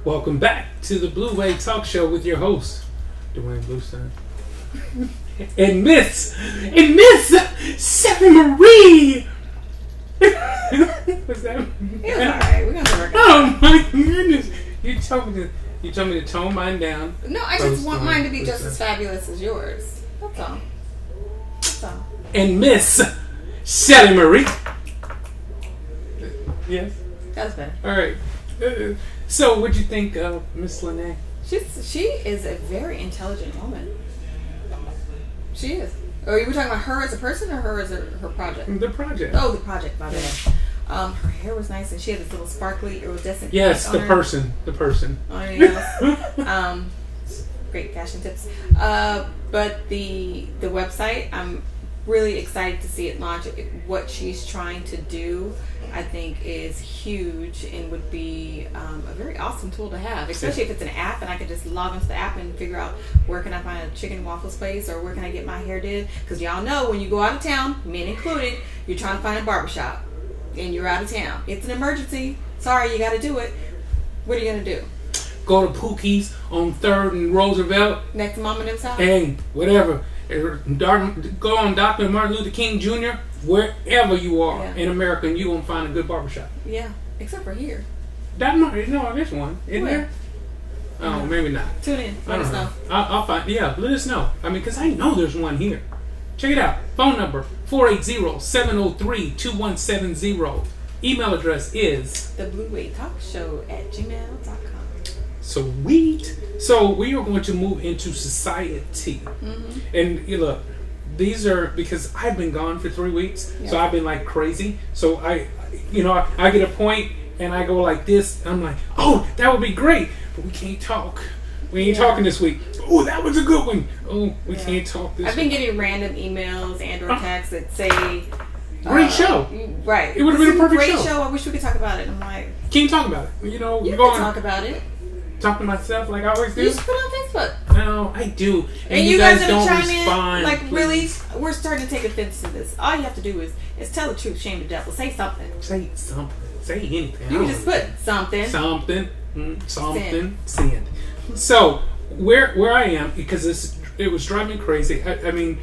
Welcome back to the Blue Wave Talk Show with your host, Duane Bluestein. and Miss Shelley Marie. What's that? It was alright. We're gonna work it out. Oh my goodness! You told me to tone mine down. No, I just want mine to be just as fabulous as yours. That's all. That's all. And Miss Shelley Marie. Yes. That's better. All right. So, what'd you think of Miss Lene? She is a very intelligent woman. She is. Are you talking about her as a person or her as her project? The project. Oh, the project, my bad. Her hair was nice and she had this little sparkly iridescent. Yes, the person. Oh, yes. Great fashion tips. But the website, I'm really excited to see it launch. What she's trying to do, I think, is huge and would be a very awesome tool to have, especially if it's an app and I could just log into the app and figure out where can I find a chicken and waffles place or where can I get my hair did. Because y'all know when you go out of town, men included, you're trying to find a barbershop and you're out of town. It's an emergency. Sorry, you got to do it. What are you going to do? Go to Pookie's on 3rd and Roosevelt. Next to Mama and them's house? Hey, whatever. Go on Dr. Martin Luther King Jr. Wherever you are in America, and you're going to find a good barbershop. Yeah, except for here. No, there's one. Isn't there? Oh, maybe not. Tune in. Let us know. I'll find. Yeah, let us know. I mean, because I know there's one here. Check it out. Phone number 480-703-2170. Email address is thebluewavetalkshow@gmail.com. Sweet. So we are going to move into society. Mm-hmm. And you look, these are because I've been gone for 3 weeks, so I've been like crazy. So I get a point and I go like this. I'm like, oh, that would be great, but we can't talk. We ain't talking this week. Oh, that was a good one. Oh, we can't talk this week. I've been getting random emails and or texts that say, great show. Right. It would have been a perfect great show. I wish we could talk about it. I'm like, can't talk about it. You can talk about it. Talk to myself like I always do. You just put it on Facebook. No, I do. And you guys don't chime respond. in. Like, please. really, we're starting to take offense to this. All you have to do is tell the truth, shame the devil. Say something. Say something. Say anything. You can just put something. Something. Send. So where I am, because it was driving me crazy. I mean,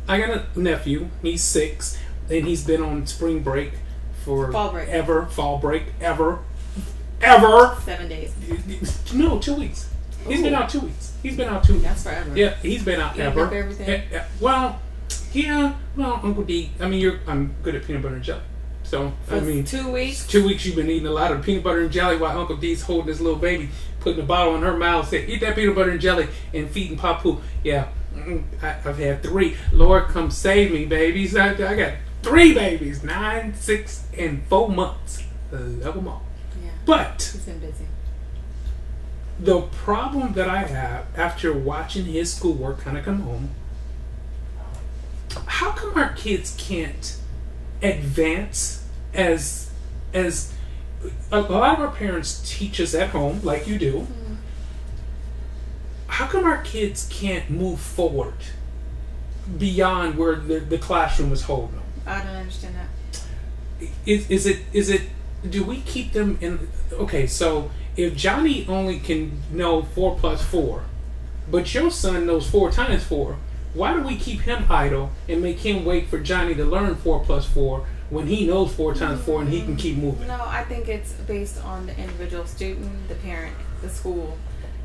I got a nephew. He's 6, and he's been on spring break for fall break. Fall break ever. 7 days. No, 2 weeks. He's been out 2 weeks. That's forever. Yeah, he's been out ever. Up everything. Well, Uncle D. I mean, I'm good at peanut butter and jelly. So For 2 weeks. 2 weeks you've been eating a lot of peanut butter and jelly while Uncle D's holding this little baby, putting the bottle in her mouth, saying, "Eat that peanut butter and jelly," and feeding Papu. Yeah, I've had 3. Lord, come save me, babies. I got 3 babies, 9, 6, and 4 months. Love them all. But he's been busy. The problem that I have after watching his schoolwork kind of come home, how come our kids can't advance as a lot of our parents teach us at home, like you do. Mm-hmm. How come our kids can't move forward beyond where the classroom is holding them? I don't understand that. Is it do we keep them in? Okay, so if Johnny only can know 4 plus 4, but your son knows 4 times 4, why do we keep him idle and make him wait for Johnny to learn 4 plus 4 when he knows 4 times 4 and he can keep moving? No, I think it's based on the individual student, the parent, the school,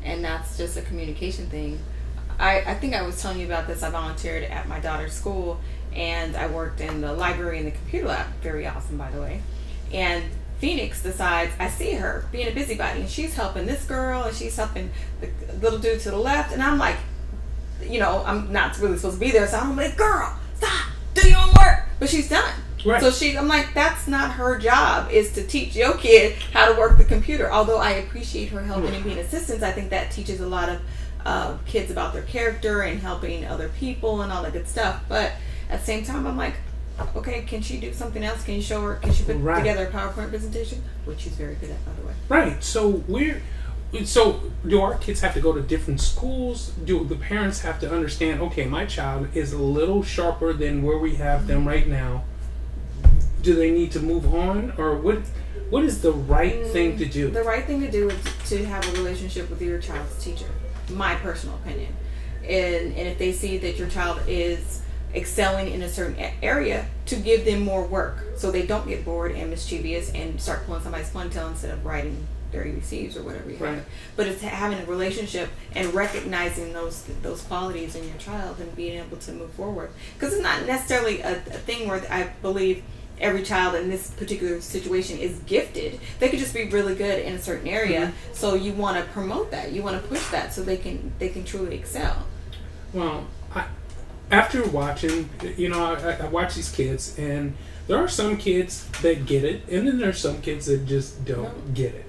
and that's just a communication thing. I think I was telling you about this. I volunteered at my daughter's school, and I worked in the library and the computer lab. Very awesome, by the way. And Phoenix decides, I see her being a busybody, and she's helping this girl, and she's helping the little dude to the left, and I'm like, I'm not really supposed to be there, so I'm like, girl, stop, do your own work. But she's done. Right. So I'm like, that's not her job, is to teach your kid how to work the computer. Although I appreciate her helping and being assistance, I think that teaches a lot of kids about their character and helping other people and all that good stuff. But at the same time, I'm like, okay, can she do something else? Can you show her? Can she put together a PowerPoint presentation? Which she's very good at, by the way. Right. So do our kids have to go to different schools? Do the parents have to understand, okay, my child is a little sharper than where we have them right now. Do they need to move on? Or what is the right thing to do? The right thing to do is to have a relationship with your child's teacher. My personal opinion. And if they see that your child is excelling in a certain area, to give them more work so they don't get bored and mischievous and start pulling somebody's ponytail instead of writing their ABCs or whatever you have. But it's having a relationship and recognizing those qualities in your child and being able to move forward. Because it's not necessarily a thing where I believe every child in this particular situation is gifted. They could just be really good in a certain area. So you want to promote that. You want to push that so they can truly excel. Well, after watching, I watch these kids, and there are some kids that get it, and then there are some kids that just don't get it.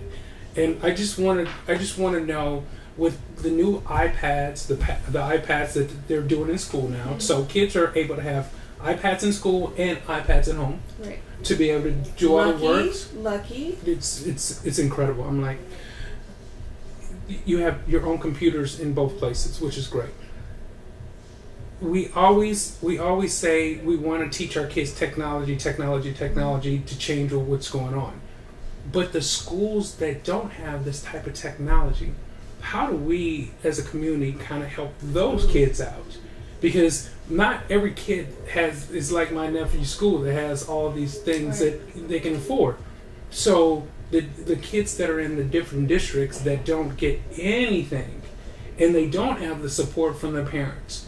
And I just want to know, with the new iPads, the iPads that they're doing in school now, so kids are able to have iPads in school and iPads at home, right, to be able to do all the works. Lucky. It's incredible. I'm like, you have your own computers in both places, which is great. We always say we want to teach our kids technology to change what's going on. But the schools that don't have this type of technology, how do we as a community kind of help those kids out? Because not every kid is like my nephew's school that has all these things that they can afford. So the kids that are in the different districts that don't get anything, and they don't have the support from their parents,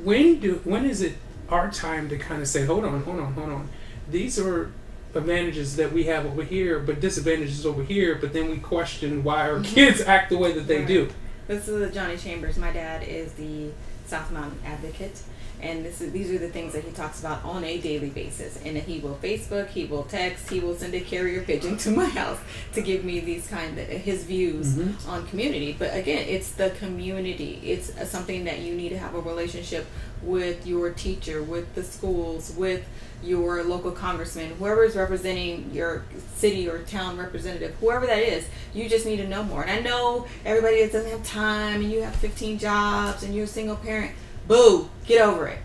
when is it our time to kind of say, hold on, these are advantages that we have over here, but disadvantages over here, but then we question why our kids act the way that they do. This is Johnny Chambers. My dad is the South Mountain advocate, and these are the things that he talks about on a daily basis. And he will Facebook, he will text, he will send a carrier pigeon to my house to give me these his views on community. But again, it's the community. It's something that you need to have a relationship with your teacher, with the schools, with your local congressman, whoever is representing your city or town representative, whoever that is. You just need to know more. And I know everybody that doesn't have time, and you have 15 jobs and you're a single parent. Boo, get over it.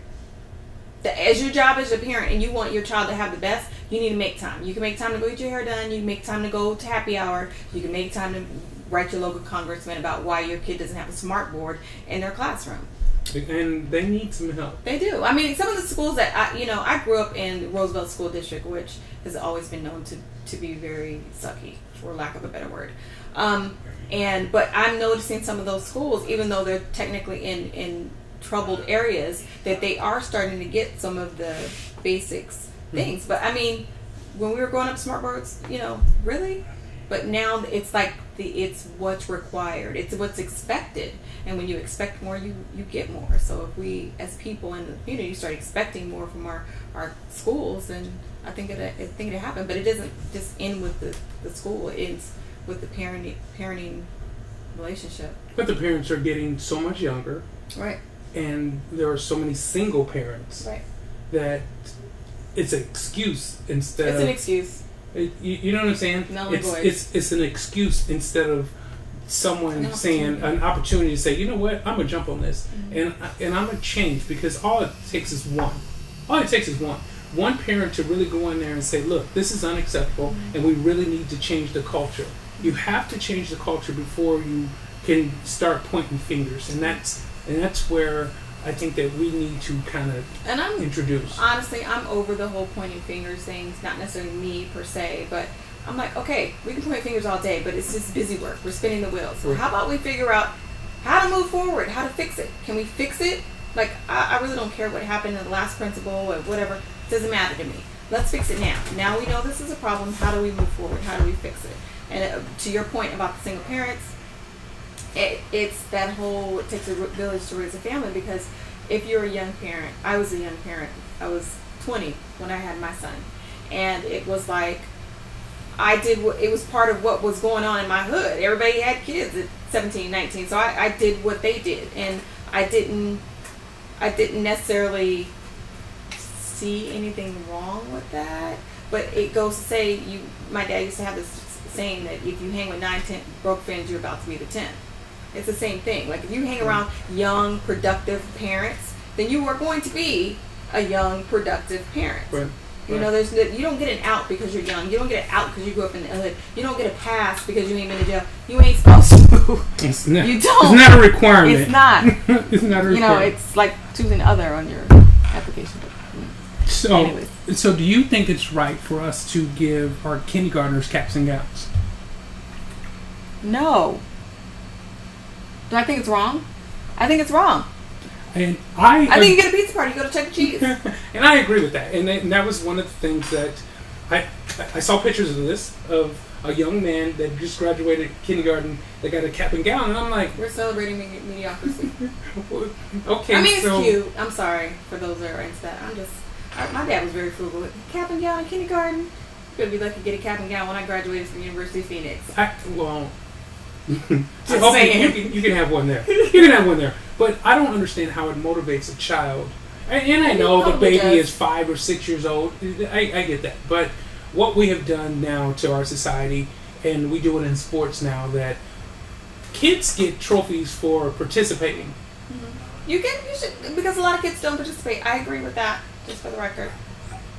As your job as a parent and you want your child to have the best, you need to make time. You can make time to go get your hair done. You can make time to go to happy hour. You can make time to write your local congressman about why your kid doesn't have a smart board in their classroom. And they need some help. They do. I mean, some of the schools that I grew up in Roosevelt School District, which has always been known to be very sucky, for lack of a better word. But I'm noticing some of those schools, even though they're technically in troubled areas, that they are starting to get some of the basics things. But I mean, when we were growing up, smart boards, really? But now it's like it's what's required. It's what's expected. And when you expect more, you get more. So if we, as people in the community, start expecting more from our schools, then I think it'll happen. But it doesn't just end with the school. It ends with the parenting relationship. But the parents are getting so much younger. Right. And there are so many single parents. Right. That it's an excuse instead of... It's an excuse. You know what I'm saying? It's an excuse instead of someone saying, an opportunity to say, you know what, I'm gonna jump on this, and I'm gonna change, because all it takes is one. One parent to really go in there and say, look, this is unacceptable, and we really need to change the culture. You have to change the culture before you can start pointing fingers, and that's where I think that we need to kind of introduce. Honestly, I'm over the whole pointing fingers things. Not necessarily me per se, but I'm like, okay, we can point fingers all day, but it's just busy work. We're spinning the wheels. So how about we figure out how to move forward, how to fix it? Can we fix it? Like, I really don't care what happened in the last principal or whatever. It doesn't matter to me. Let's fix it now. Now we know this is a problem. How do we move forward? How do we fix it? And to your point about the single parents, it's that whole, it takes a village to raise a family, because if you're a young parent, I was a young parent. I was 20 when I had my son. And it was like, it was part of what was going on in my hood. Everybody had kids at 17, 19. So I did what they did. And I didn't necessarily see anything wrong with that. But it goes to say, my dad used to have this saying that if you hang with 9, 10 broke friends, you're about to be the 10th. It's the same thing. Like, if you hang around young, productive parents, then you are going to be a young, productive parent. Right. You know, you don't get an out because you're young. You don't get an out because you grew up in the hood. You don't get a pass because you ain't been to jail. You ain't supposed to. It's not, you don't. It's not a requirement. It's not. It's not a requirement. You know, it's like choosing other on your application. So do you think it's right for us to give our kindergartners caps and gowns? No. Do I think it's wrong? I think it's wrong. And I think you get a pizza party, you go to Chuck E. Cheese. And I agree with that. And that was one of the things that I saw pictures of this, of a young man that just graduated kindergarten that got a cap and gown, and I'm like, we're celebrating mediocrity. Okay, I mean, it's cute. I'm sorry for those that are into that. My dad was very frugal. Cap and gown in kindergarten. You're gonna be lucky to get a cap and gown when I graduated from University of Phoenix. Just saying. You can have one there. You can have one there. But I don't understand how it motivates a child. And I know the baby is 5 or 6 years old. I get that. But what we have done now to our society, and we do it in sports now, that kids get trophies for participating. Mm-hmm. You should, because a lot of kids don't participate. I agree with that, just for the record.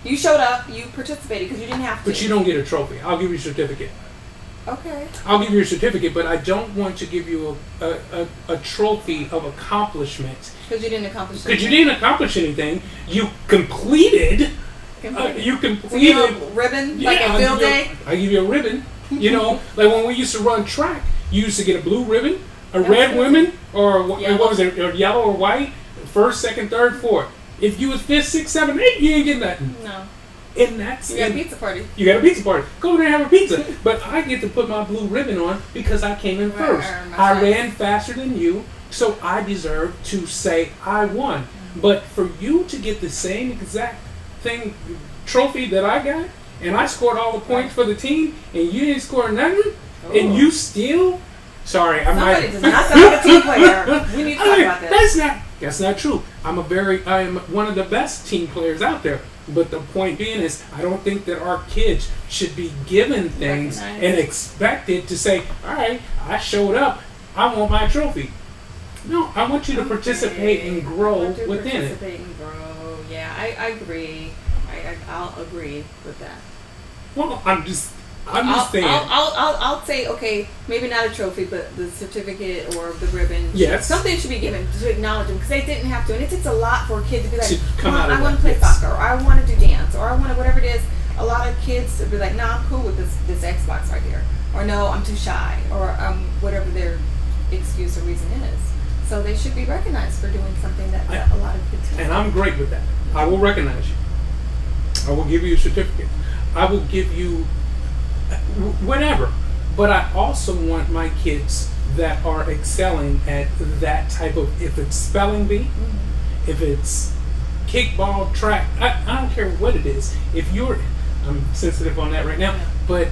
You showed up, you participated because you didn't have to. But you don't get a trophy. I'll give you a certificate. Okay. I'll give you a certificate, but I don't want to give you a trophy of accomplishment. Because you didn't accomplish anything. Because you didn't accomplish anything. You completed. You completed. So you have a ribbon, like a field day? I give you a ribbon. You know, like when we used to run track, you used to get a blue ribbon, a red ribbon, or what was it, or yellow or white, first, second, third, fourth. If you was 5th, 6th, 7th, 8th, you ain't getting nothing. No. And that's you got a pizza party. You got a pizza party. Go there and have a pizza. But I get to put my blue ribbon on because I came in first. I ran faster than you, so I deserve to say I won. But for you to get the same exact trophy that I got, and I scored all the points for the team, and you didn't score nothing, and you still... Sorry, Somebody does not sound like a team player. We need to talk about that. That's not true. I'm one of the best team players out there. But the point being is, I don't think that our kids should be given things and expected to say, all right, I showed up, I want my trophy. No, I want you to participate and grow within it. And grow. Yeah, I agree. I'll agree with that. Well, I'm just saying. I'll say, okay, maybe not a trophy, but the certificate or the ribbon. Yes. Something should be given to acknowledge them because they didn't have to. And it takes a lot for a kid to be like, I want to play soccer, or I want to do dance, or I want to whatever it is. A lot of kids would be like, nah, I'm cool with this Xbox right here. Or no, I'm too shy. Or whatever their excuse or reason is. So they should be recognized for doing something that a lot of kids do. And I'm great with that. I will recognize you. I will give you a certificate. I will give you whatever. But I also want my kids that are excelling at that type of, if it's spelling bee, if it's kickball, track, I don't care what it is. I'm sensitive on that right now, but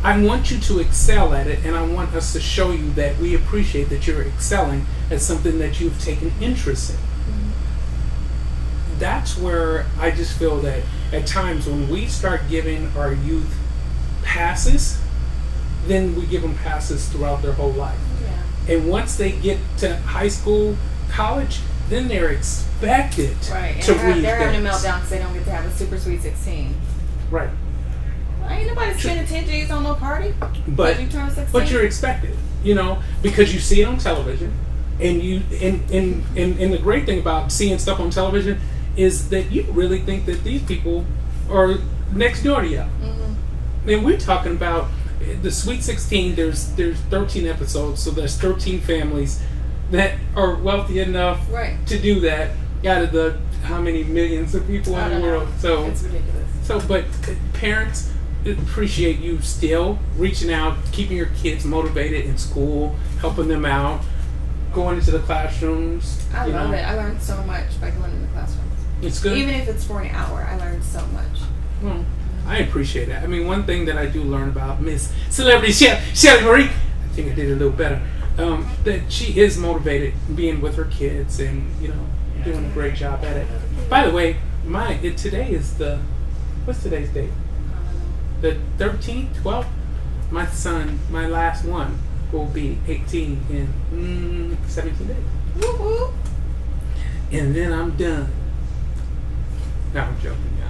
I want you to excel at it, and I want us to show you that we appreciate that you're excelling at something that you've taken interest in. That's where I just feel that at times when we start giving our youth passes, then we give them passes throughout their whole life. Yeah. And once they get to high school, college, then they're expected to read. They're having a meltdown because they don't get to have a super sweet 16. Right. Ain't nobody spending 10 G's on no party. But you turn 16. But you're expected, because you see it on television, and and the great thing about seeing stuff on television is that you really think that these people are next door to you. And we're talking about the Sweet 16. There's 13 episodes, so there's 13 families that are wealthy enough to do that out of the how many millions of people in the world. So it's ridiculous. So, but parents appreciate you still reaching out, keeping your kids motivated in school, helping them out, going into the classrooms. I love it. I learned so much by going in the classrooms. It's good. Even if it's for an hour, I learned so much. Well, I appreciate that. I mean, one thing that I do learn about Miss Celebrity Shelley Marie, I think I did a little better, that she is motivated being with her kids and, doing a great job at it. By the way, today is what's today's date? The 13th, 12th? My son, my last one, will be 18 in 17 days. Woo-hoo. And then I'm done. No, I'm joking, yeah.